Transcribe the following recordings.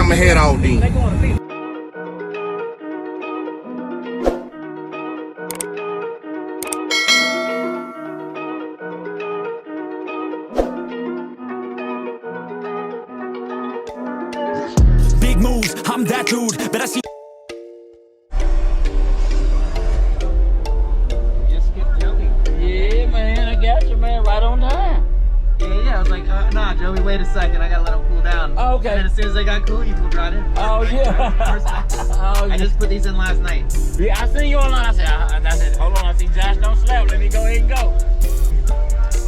I'ma head out then. Big moves, I'm that dude, but I see. Just skip Joey. Yeah, man, I got you, man, right on time. Yeah, I was like, nah, Joey, wait a second, I gotta let him cool down. Oh, okay. And then as soon as they got cool, you moved right in. Oh, yeah. Oh, I just put these in last night. Yeah, I seen you online. I said, hold on, I see Josh don't slap. Let me go ahead and go.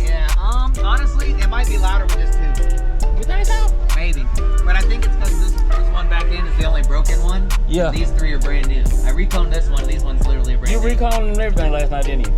Yeah, honestly, it might be louder with this too. You think so? Maybe. But I think it's because this one back in is the only broken one. Yeah. These three are brand new. I reconed this one, these ones literally brand You new. reconed and everything last night, didn't you?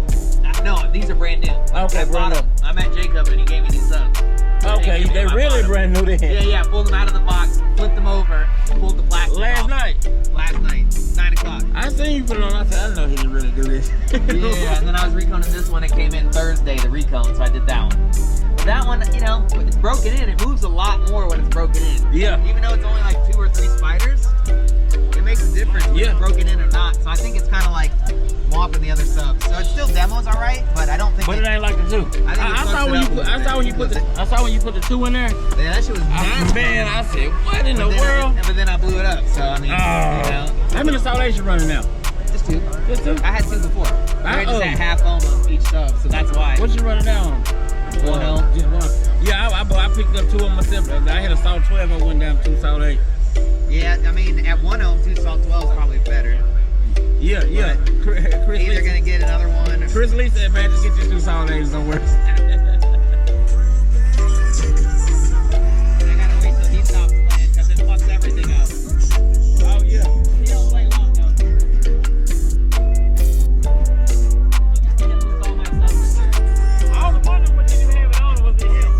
No, these are brand new. Okay, brand new. I met Jacob and he gave me these subs. Okay, they really brand new then. Yeah, pulled them out of the box, flipped them over, pulled the plastic Last off. night? Last night, 9 o'clock. I seen you put it on. I said, I know he didn't really do this. Yeah, and then I was reconing this one. It came in Thursday, the recone, so I did that one. But that one, you know, when it's broken in, it moves a lot more when it's broken in. Yeah. Even though it's only like 2 or 3 spiders, it makes a difference when it's broken in or not. So I think it's kind of like mopping the other subs. So it's still demos, all right, but I don't think. But it ain't like the 2. I saw when you put the 2 in there. Yeah, that shit was nasty. Man, I said, what in the world? But then I blew it up. So I mean, you know. How many SOLIX you running now? Just 2. Just 2? I had 2 before. I just had half ohm of each sub, so that's why. What you running down? 1 ohm. Just 1. Yeah, I picked up 2 of them myself. I had a salt 12. I went down to 2 SOLIX. Yeah, I mean, at 1 ohm, 2 salt 12 is probably better. Yeah. Chris either gonna get another one. Chris Lee said, man, just get your 2 SOLIX somewhere. I gotta wait till he stops playing because it fucks everything up. Oh yeah. He don't play long though. You can lose all my stuff in there. I was wondering what didn't even have it on was it him.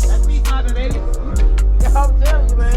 That's me talking, baby. Yeah, I'm telling you, man.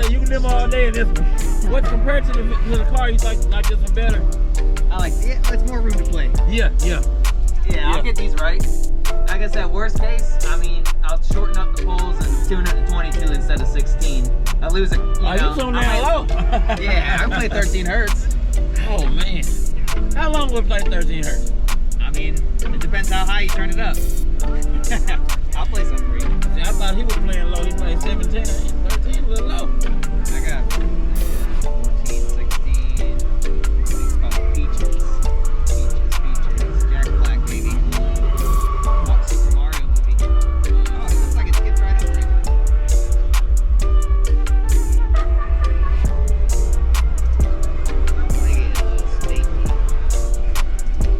said you can live all day in this one. What compared to the car, you like this one better? I like it. It's more room to play. Yeah. I'll get these right. Like I said, worst case, I mean, I'll shorten up the poles and tune it to 22 instead of 16. I lose it. You tune down low. Yeah, I play 13 hertz. Oh man, how long would play 13 hertz? I mean, it depends how high you turn it up. I'll play some for you. See, I thought he was playing low. He played 17, 13, a little low. I got 14, 16. These called Peaches. Jack Black, baby. What Super Mario movie? Oh, it looks like it skipped right over it. Look at it, little snaky.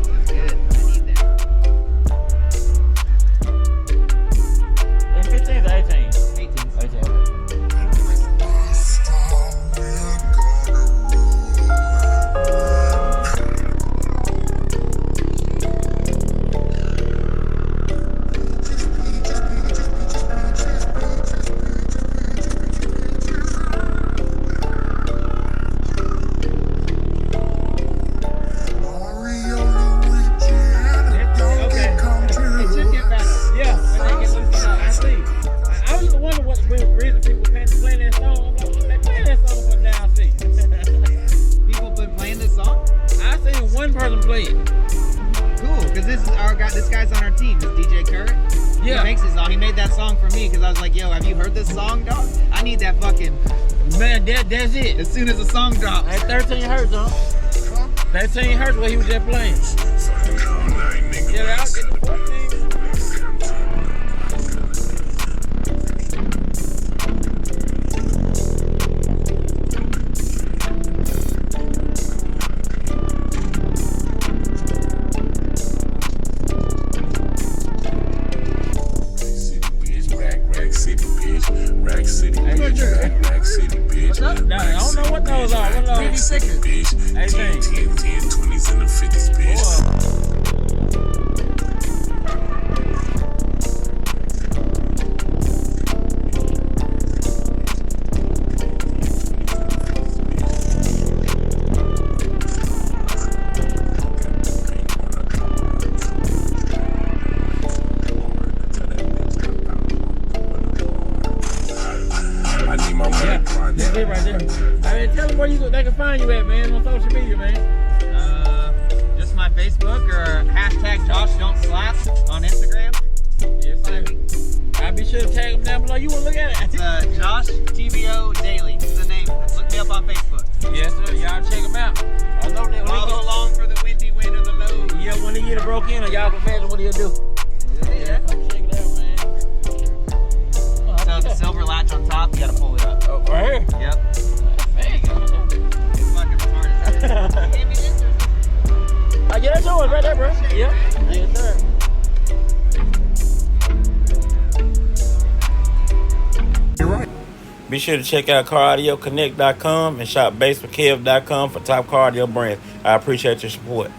That's good. I need that. And 15 to 18. 18. 18. This guy's on our team. This DJ Kurt. Yeah. He makes this song. He made that song for me because I was like, yo, have you heard this song, dog? I need that fucking... Man, that's it. As soon as the song drops. At 13 hertz, huh? 13 hertz what he was just playing. Get out, get the 14. I don't know what those are. What are those? 18. 10, 20s, and the 50s, bitch. Right there. I mean, tell them where they can find you at, man, on social media, man. Just my Facebook or hashtag Josh Don't Slap on Instagram. Yes, sir. I'll be sure to tag them down below. You want to look at it? It's Josh TBO Daily. It's the name. Look me up on Facebook. Yes, sir. Y'all check them out. I know that follow along for the windy wind or the low. Yeah, when he get it broke in, y'all can imagine what he'll do. Yeah. Check it out, man. So the silver latch on top, you gotta pull it up. Oh, right here? Yep. Dang, it's fucking retarded. Yeah, that's yours right there, bro. Yep. Yes, sir. You're right. Be sure to check out CarAudioConnect.com and shop BASSWITHKEV.com for top car audio brands. I appreciate your support.